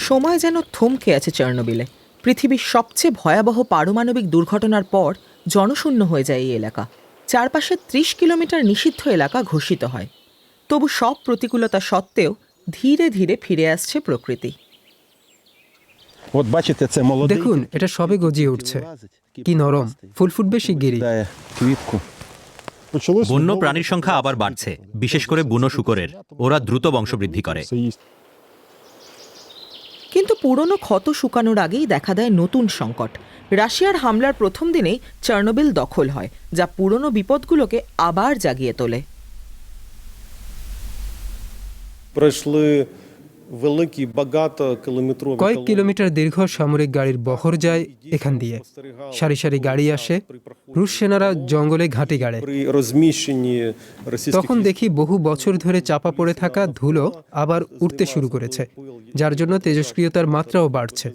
সময় যেন থমকে আছে চার্নোবিলে। পৃথিবীর সবচেয়ে ভয়াবহ পারমাণবিক দুর্ঘটনার পর জনশূন্য হয়ে যায় এই এলাকা। চারপাশে 30 কিলোমিটার নিষিদ্ধ এলাকা ঘোষিত হয়। তবু সব প্রতিকূলতা সত্ত্বেও ধীরে ধীরে ফিরে আসছে প্রকৃতি। দেখুন, এটা সবে গজিয়ে উঠছে। কি নরম, ফুল ফুটবে শিগগিরই। বন্য প্রাণীর সংখ্যা আবার বাড়ছে, বিশেষ করে বুনো শূকরের। ওরা দ্রুত বংশবৃদ্ধি করে। কিন্তু পুরনো ক্ষত শুকানোর আগেই দেখা দেয় নতুন সংকট। রাশিয়ার হামলার প্রথম দিনেই চার্নোবিল দখল হয়, যা পুরনো বিপদগুলোকে আবার জাগিয়ে তোলে। কয়েক কিলোমিটার দীর্ঘ সামরিক গাড়ির বহর যায় এখান দিয়ে। সারি সারি গাড়ি আসে, রুশ সেনারা জঙ্গলে ঘাঁটি গাড়ে। তখন দেখি বহু বছর ধরে চাপা পড়ে থাকা ধুলো আবার উঠতে শুরু করেছে, যার জন্য তেজস্ক্রিয়তার মাত্রাও বাড়ছে।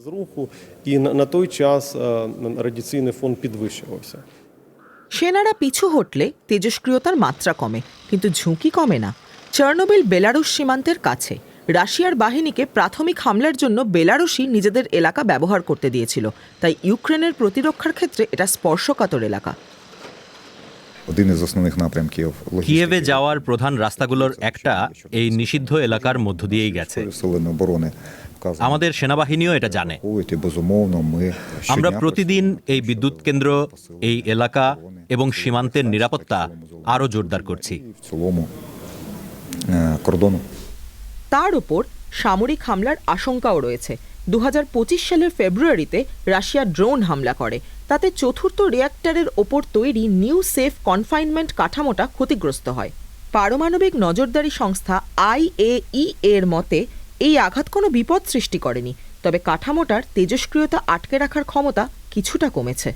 সেনারা পিছু হটলে তেজস্ক্রিয়তার মাত্রা কমে, কিন্তু ঝুঁকি কমে না। চার্নোবিল বেলারুশ সীমান্তের কাছে। রাশিয়ার বাহিনীকে প্রাথমিক হামলার জন্য বেলারুশই নিজেদের এলাকা ব্যবহার করতে দিয়েছিল, তাই ইউক্রেনের প্রতিরক্ষার ক্ষেত্রে এটা স্পর্শকাতর এলাকা। কিয়েভে যাওয়ার প্রধান রাস্তাগুলোর একটা এই নিষিদ্ধ এলাকার মধ্য দিয়েই গেছে। আমাদের সেনাবাহিনীও এটা জানে। আমরা প্রতিদিন এই বিদ্যুৎ কেন্দ্র, এই এলাকা এবং সীমান্তের নিরাপত্তা আরও জোরদার করছি। তার উপর সামরিক হামলার আশঙ্কাও রয়েছে। 2025 সালের ফেব্রুয়ারিতে রাশিয়া ড্রোন হামলা করে। তাতে চতুর্থ রিঅ্যাক্টরের ওপর তৈরি নিউ সেফ কনফাইনমেন্ট কাঠামোটা ক্ষতিগ্রস্ত হয়। পারমাণবিক নজরদারি সংস্থা IAEA এর মতে এই আঘাত কোনো বিপদ সৃষ্টি করেনি, তবে কাঠামোটার তেজস্ক্রিয়তা আটকে রাখার ক্ষমতা কিছুটা কমেছে।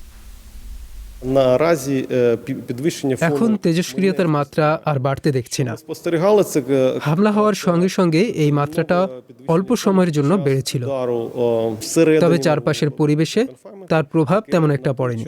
এখন তেজস্ক্রিয়তার মাত্রা আর বাড়তে দেখছি না। হামলা হওয়ার সঙ্গে সঙ্গে এই মাত্রাটা অল্প সময়ের জন্য বেড়েছিল, তবে চারপাশের পরিবেশে তার প্রভাব তেমন একটা পড়েনি।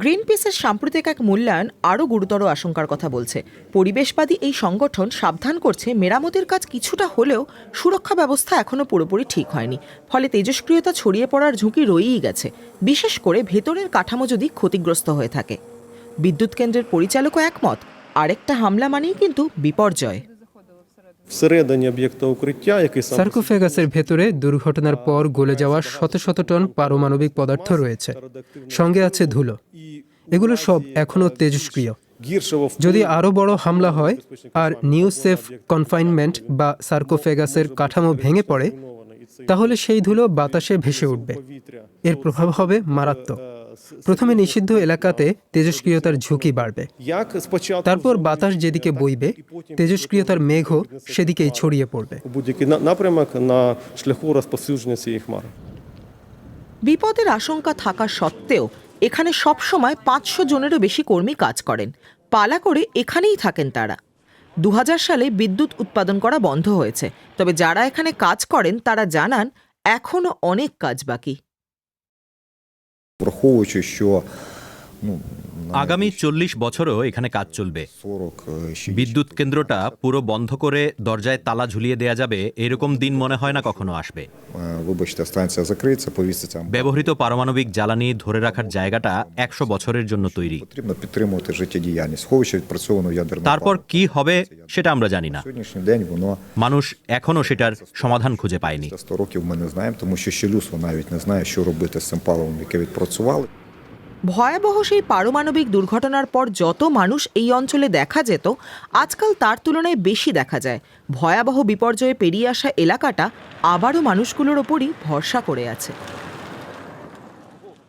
গ্রিনপিসের সাম্প্রতিক এক মূল্যায়ন আরও গুরুতর আশঙ্কার কথা বলছে। পরিবেশবাদী এই সংগঠন সাবধান করছে, মেরামতের কাজ কিছুটা হলেও সুরক্ষা ব্যবস্থা এখনও পুরোপুরি ঠিক হয়নি। ফলে তেজস্ক্রিয়তা ছড়িয়ে পড়ার ঝুঁকি রয়েই গেছে, বিশেষ করে ভেতরের কাঠামো যদি ক্ষতিগ্রস্ত হয়ে থাকে। বিদ্যুৎ কেন্দ্রের পরিচালকও একমত, আরেকটা হামলা মানেই কিন্তু বিপর্যয়। সার্কোফেগাসের ভেতরে দুর্ঘটনার পর গলে যাওয়া শত শত টন পারমাণবিক পদার্থ রয়েছে, সঙ্গে আছে ধুলো। এগুলো সব এখনো তেজস্ক্রিয়। যদি আরো বড় হামলা হয় আর নিউ সেফ কনফাইনমেন্ট বা সার্কোফেগাসের কাঠামো ভেঙে পড়ে, তাহলে সেই ধুলো বাতাসে ভেসে উঠবে। এর প্রভাব হবে মারাত্মক। প্রথমে নিষিদ্ধ এলাকাতে তেজস্ক্রিয়তার ঝুঁকি বাড়বে, তারপর বাতাস যেদিকে বইবে তেজস্ক্রিয়তার মেঘও সেদিকেই ছড়িয়ে পড়বে। বিপদের আশঙ্কা থাকা সত্ত্বেও এখানে সবসময় 500 জনেরও বেশি কর্মী কাজ করেন। পালা করে এখানেই থাকেন তারা। 2000 সালে বিদ্যুৎ উৎপাদন করা বন্ধ হয়েছে, তবে যারা এখানে কাজ করেন তারা জানান এখনো অনেক কাজ বাকি। আগামী 40 বছরও এখানে কাজ চলবে। বিদ্যুৎ কেন্দ্রটা পুরো বন্ধ করে দরজায় তালা ঝুলিয়ে দেয়া যাবে, এরকম দিন মনে হয় না কখনো আসবে। ব্যবহৃত পারমাণবিক জ্বালানি ধরে রাখার জায়গাটা 100 বছরের জন্য তৈরি। তারপর কি হবে সেটা আমরা জানি না। মানুষ এখনো সেটার সমাধান খুঁজে পায়নি। ভয়াবহ সেই পারমাণবিক দুর্ঘটনার পর যত মানুষ এই অঞ্চলে দেখা যেত, আজকাল তার তুলনায় বেশি দেখা যায়। ভয়াবহ বিপর্যয়ে পেরিয়ে আসা এলাকাটা আবারও মানুষগুলোর ওপরই ভরসা করে আছে।